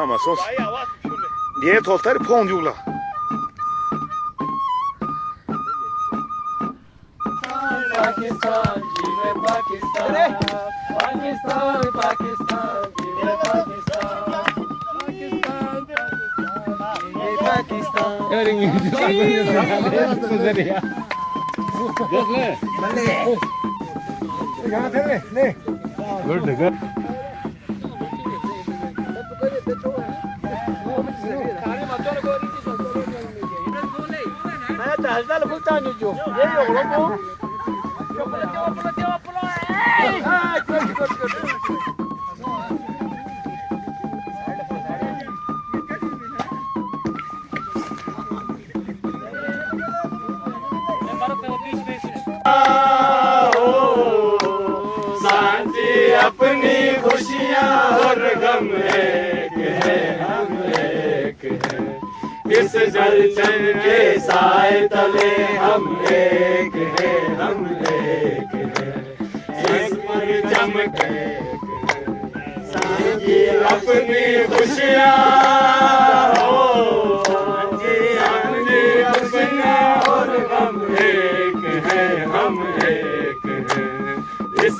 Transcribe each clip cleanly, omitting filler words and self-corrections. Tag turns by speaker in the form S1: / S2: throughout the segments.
S1: Ama sos. Diye toltar pon yula.
S2: Pakistan, jive Pakistan. Pakistan, Pakistan, jive Pakistan. Pakistan, jive Pakistan.
S3: Good, good.
S2: अपनी खुशियाँ और गम एक है हम एक है इस जलचन के साए तले हम एक है हम एक है इस पर चमके सांझी अपनी खुशियाँ हो सांझी अपनी और गम एक है हम एक है इस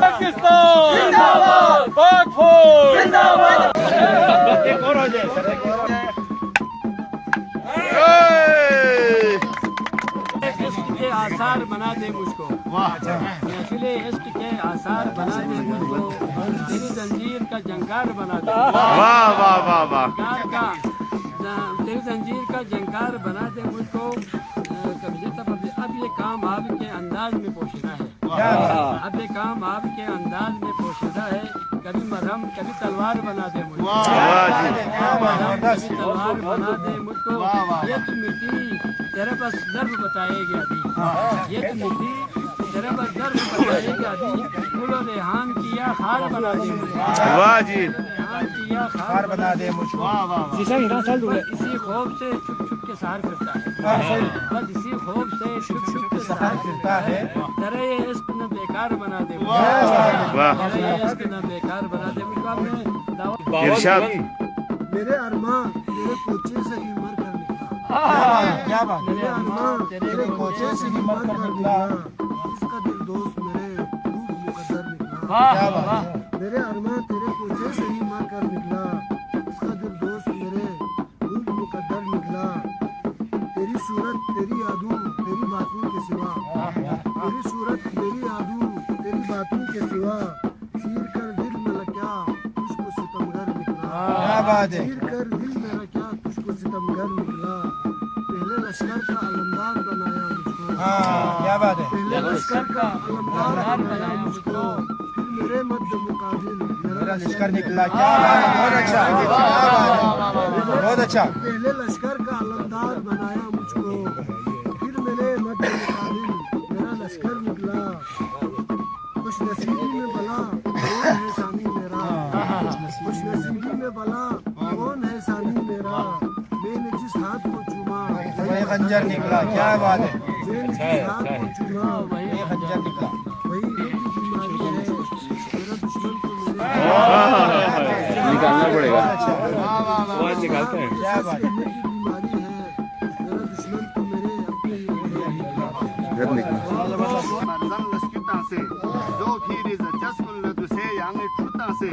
S3: Pakistan! Zindabad! Pak Fort!
S2: Zindabad!
S3: एक और हो जाए सर एक और
S4: इश्क के आसार बना दे मुझको महफिल इश्क के आसार बना दे मुझको तेरी जंजीर का जंकार बना दे
S1: वाह वाह वाह वाह
S4: तेरी जंजीर का जंकार बना दे मुझको अब ये काम आपके अंदाज में पोशीदा है अब ये काम आपके अंदाज में पोशीदा है कभी मरहम कभी तलवार बना दे मुझको कभी तलवार बना दे मुझको ये तो मिट्टी तेरे पास दर्द बताएगी अभी ये तो मिट्टी तेरे पास दर्द बताएगी अभी फूल और रेहान किया खार बना दे मुझको
S1: वाह जी
S4: रेहान किया खार बना दे मुझको इसी खौफ से छुप छुप के सहार करता है बस इसी खौफ से छुप छुप के सहार करता है तेरे ये इश्क न बेकार बना दे तेरे ये इश्क न बेकार बना दे मुझको आपने
S1: इरशाद
S5: मेरे अरमान तेरे कोचे से ही मर कर निकला
S3: क्या बात
S5: मेरे अरमान तेरे कोचे से ही मर कर निकला इसका दिल दोस्त मेरे रूह मुकद्दर निकला मेरे अरमान तेरे कोचे से ही मर कर निकला इसका दिल दोस्त मेरे रूह मुकद्दर निकला तेरी सूरत तेरी यादों तेरी बातों के सिवा तेरी सूरत तेरी यादों तेरी बातों के सिवा चीर कर दिल में लगा तुझको सितमगर निकला चीर कर दिल मेरा क्या तुझको सितमगर निकला पहले लश्कर का अलमदार बनाया मुझको
S3: क्या बात है
S5: पहले लश्कर का अलमदार बनाया मुझको फिर मेरे मध्य मुकाबिल मेरा
S3: लश्कर निकला क्या बात है बहुत अच्छा बहुत अच्छा
S5: पहले लश्कर का अलमदार बनाया मुझको फिर मेरे मध्य मुकाबिल मेरा लश्कर निकला खुश नसीबी में भला कौन है सानी मेरा खुश नसीबी में भला कौन है सानी मेरा मैंने जिस हाथ को चूमा
S3: वही खंजर निकला क्या बात है
S5: मैंने जिस हाथ को चूमा
S3: वही खंजर निकला
S5: वही एक बीमारी है मेरा दुश्मन को मेरे
S1: निकालना पड़ेगा
S3: निकालते हैं क्या बात है
S5: बीमारी है मेरा दुश्मन तो मेरे अपने ही
S1: घर निकला
S6: Zan laskita se, zo phiri za jaskun la du se yang chuta se,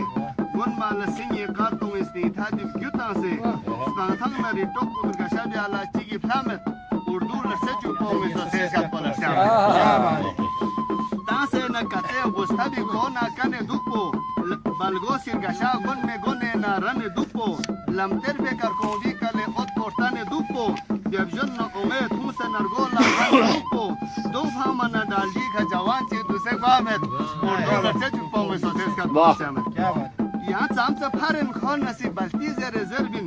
S6: gun ma la sinye kartong isti thadi gyuta se, stan thang na ri tok kun ka shabi ala chigi flamet, urdu la seju po me so se skat pala sham. Ta se na kate gustabi ko na kane dupo, balgosir ka sha gun me gone na rane dupo, lam terbe kar konvi kale ot kortane dupo. जबजुन Umed हुसन नरगोला को दो फामन डालडी का जवान चे दुसे बामेत और दो से चुपो में सोसेस का
S3: क्या बात
S6: या चामचा फारन खन नसी बल्टी जे रिजर्विन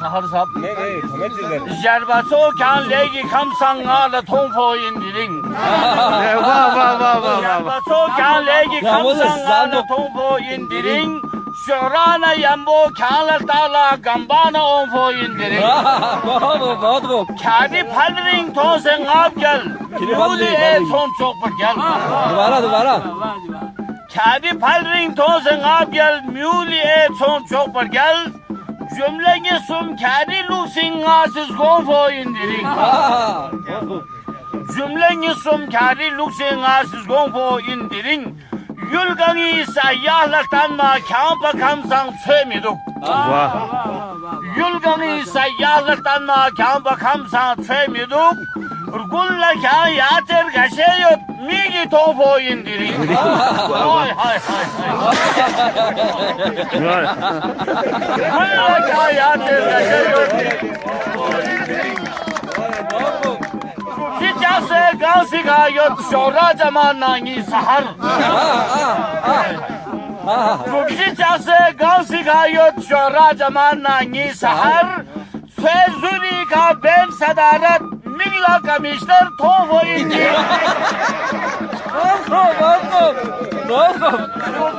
S2: Sahar sahab Jerbaso kan legi kam sangala tongpo indiring
S1: वाह वाह वाह वाह वाह
S2: Jerbaso kan legi kam sangala tongpo indiring Şorana yambo kanla tala gambana onpo indiring Kadi palring tonsen ab gel Muli e son çok पर gel
S4: दोबारा
S2: Kadi palring tonsen ab gel Muli e son çok पर gel Cümlegi sum kadi lusin asız gonfo indiring Cümlegi sum kadi lusin asız gonfo indiring Yulgangi sayyahlardan ma kampa kamsang çömiduk
S1: वाह
S2: Yulgangi sayyahlardan ma kampa kamsang çömiduk Urgulla kan yater gaşeyot migi topo indiring Hay hay hay Urgulla kan yater gaşeyot Hicase gansi gayot şora zamanangi sahar Hicase gansi gayot şora zamanangi sahar Fezuni ka ben sadaret Milla kamişler tovo indi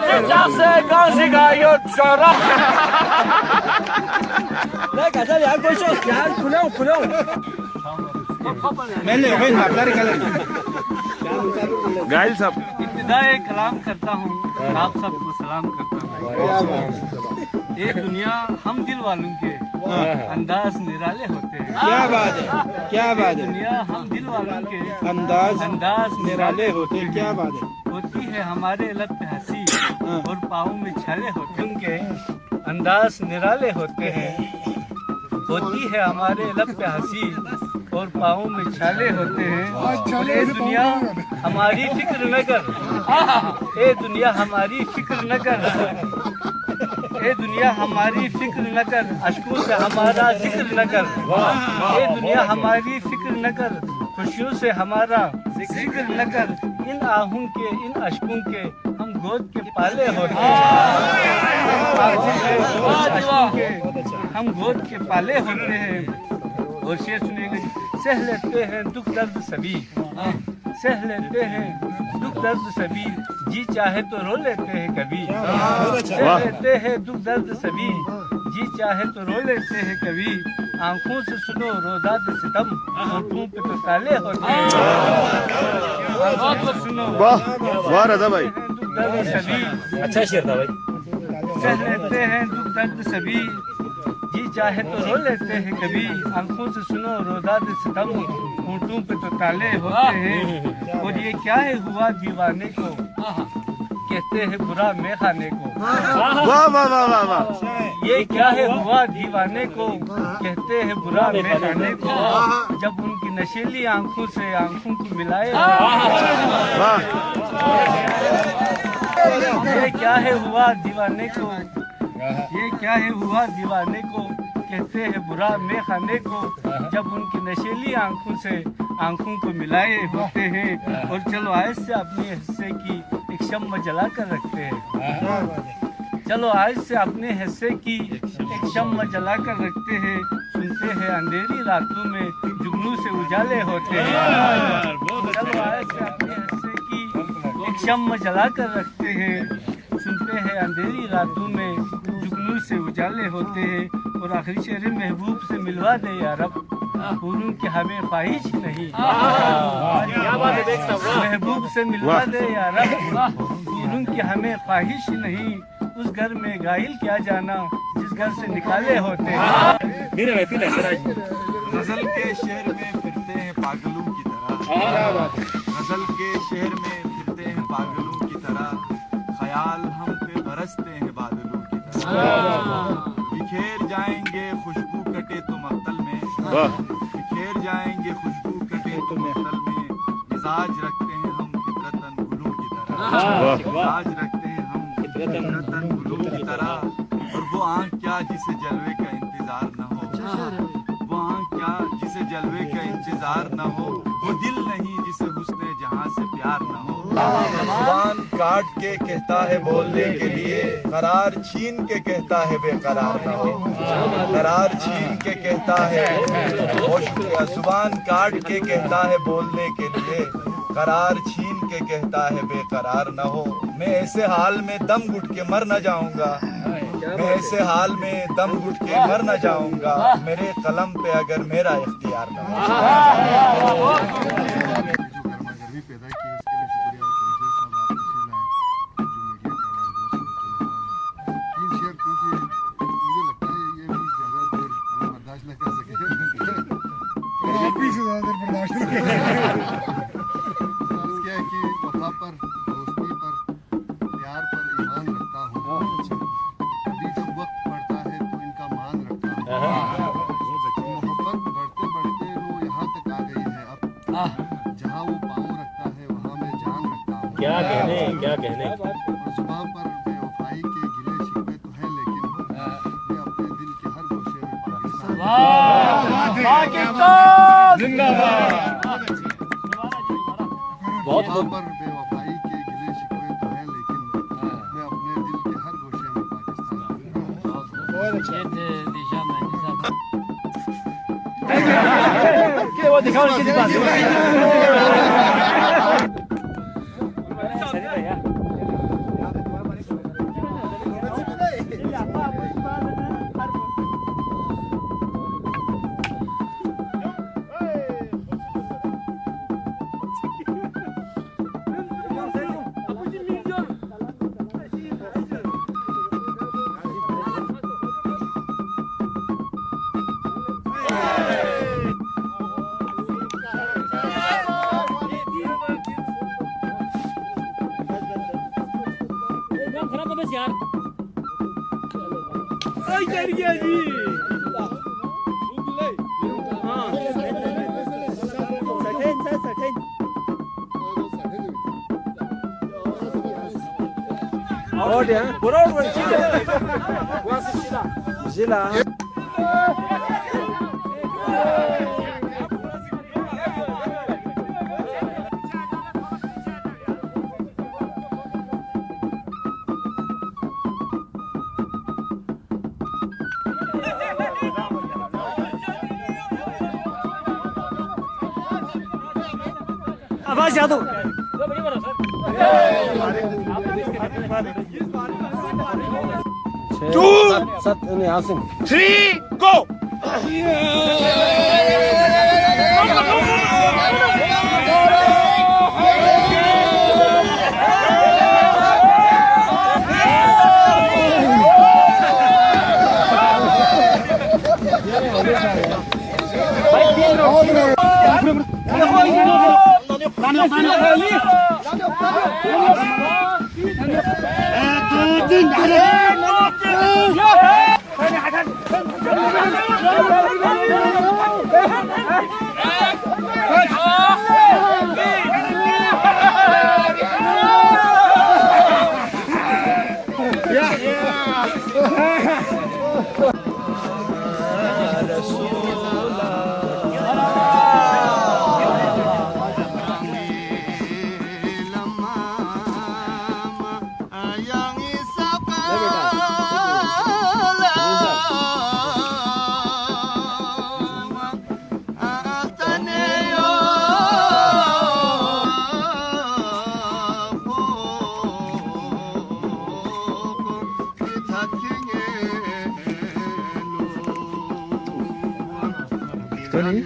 S2: Hicase gansi gayot şora
S3: मैंने मैं नापदारी colour
S1: गाइल साहब
S7: इब्तिदाए कलाम करता हूँ आप सबको सलाम करता हूँ ये दुनिया हम दिल वालों के अंदाज निराले होते हैं
S3: क्या बात है क्या बात है
S7: दुनिया हम दिल वालों के
S3: अंदाज निराले होते क्या बात है
S7: होती है हमारे लब पे हंसी और पाँव में छाले होते हैं उनके अंदाज निराले होते हैं होती है हमारे लब पे हंसी और पाँव में छाले होते हैं ये दुनिया हमारी फिक्र न कर ये दुनिया हमारी फिक्र न कर ये दुनिया हमारी फिक्र न कर अशकों से हमारा जिक्र न कर ये दुनिया हमारी फिक्र न कर खुशियों से हमारा जिक्र न कर इन आहूं के इन अशकों के हम गोद के पाले होते हैं हम गोद के पाले होते हैं और शेर सुनेंगे सह लेते हैं दुख दर्द सभी सह लेते हैं दुख दर्द सभी जी चाहे तो रो लेते हैं कभी सह लेते हैं दुख दर्द सभी जी चाहे तो रो लेते हैं कभी आंखों से सुनो रोदाद सितम होठों पे तो ताले होते हैं आंखों से सुनो
S1: वाह वाह रजा भाई
S7: दुख दर्द सभी
S4: अच्छा शेर था भाई
S7: सह लेते हैं दुख दर्द सभी जी चाहे तो रो लेते हैं कभी आंखों से सुनो रोदाद सितम होठों पे तो ताले होते हैं और ये क्या है हुआ दीवाने को कहते हैं बुरा मैं खाने को
S1: वाह वाह वाह वाह वाह
S7: ये क्या है हुआ दीवाने को कहते हैं बुरा मैं खाने को जब उनकी नशीली आंखों से आंखों को मिलाए
S1: वाह
S7: ये क्या है हुआ दीवाने को ये क्या है हुआ दीवाने को कहते हैं बुरा मैं खाने को जब उनकी नशीली आंखों से आंखों को मिलाए होते हैं और चलो आज से अपने हिस्से की एक शम्मा जला कर रखते हैं चलो आज से अपने हिस्से की एक शम्मा जला कर रखते हैं सुनते हैं अंधेरी रातों में जुगनू से उजाले होते हैं चलो आज से अपने हिस्से की एक शम्मा जला कर रखते हैं सुनते हैं अंधेरी रातों में जुगनू से उजाले होते हैं और आखिरी शेर महबूब से मिलवा दे या रब पूरून की हमें ख्वाहिश ही नहीं महबूब से मिलवा दे या रब पूरून की हमें ख्वाहिश ही नहीं उस घर में गाइल क्या जाना जिस घर से निकाले होते हैं
S8: गजल के शहर में फिरते हैं पागलों की तरह गजल के शहर में फिरते हैं पागलों की तरह ख्याल हम पे बरसते हैं बादलों की तरह बिखेर जाएंगे खुशबू कटे तो मक्तल में
S1: वाह
S8: बिखेर जाएंगे खुशबू कटे तो मक्तल में मिजाज रखते हैं हम फितरतन गुलों की तरह,
S1: वाह
S8: मिजाज रखते हैं हम फितरतन गुलों की तरह। और वो आँख क्या जिसे जलवे का इंतजार न हो, वो आँख क्या जिसे जलवे का इंतजार न हो, वो दिल नहीं जिसे हुस्ने जहाँ से प्यार न हो। जुबान काट के कहता है बोलने के लिए, करार छीन के कहता है बेकरार न हो, करार छीन के कहता है, बहुत शुक्रिया। जुबान काट के कहता है बोलने के लिए, करार छीन के कहता है बेकरार न हो। मैं ऐसे हाल में दम घुट के मर न जाऊंगा, मैं ऐसे हाल में दम घुट के मर न जाऊंगा, मेरे कलम पे अगर मेरा इख्तियार न हो।
S6: गर्मी पैदा की इसके लिए शुक्रिया। और कमिश्नर साहब आप तशरीफ लाए, जो मीडिया के हमारे दोस्त लोग तीन शेयर, क्योंकि मुझे लगता है ये भी ज़्यादा देर हमें बर्दाश्त न कर सके। आप भी से ज़्यादा देर बर्दाश्त नहीं क्या है कि वफा पर, दोस्ती पर, प्यार पर ईमान रखता हूँ। अभी जब वक्त पड़ता है तो इनका मान रखता हूँ। मोहब्बत बढ़ते बढ़ते वो यहाँ तक आ गई है। अब जहाँ वो पाँव रखता है वहाँ मैं जान रखता हूँ।
S2: क्या कहने
S6: और जुबान पर बेवफाई के गिले शिकवे तो हैं, लेकिन मैं अपने दिल के हर गोशे में पाकिस्तान
S2: बहुत
S6: जुबान पर बेवफाई के गिले शिकवे तो हैं, लेकिन मैं अपने दिल के हर गोशे में पाकिस्तान।
S4: आवाज यादव
S2: थ्री गो।
S1: Tony?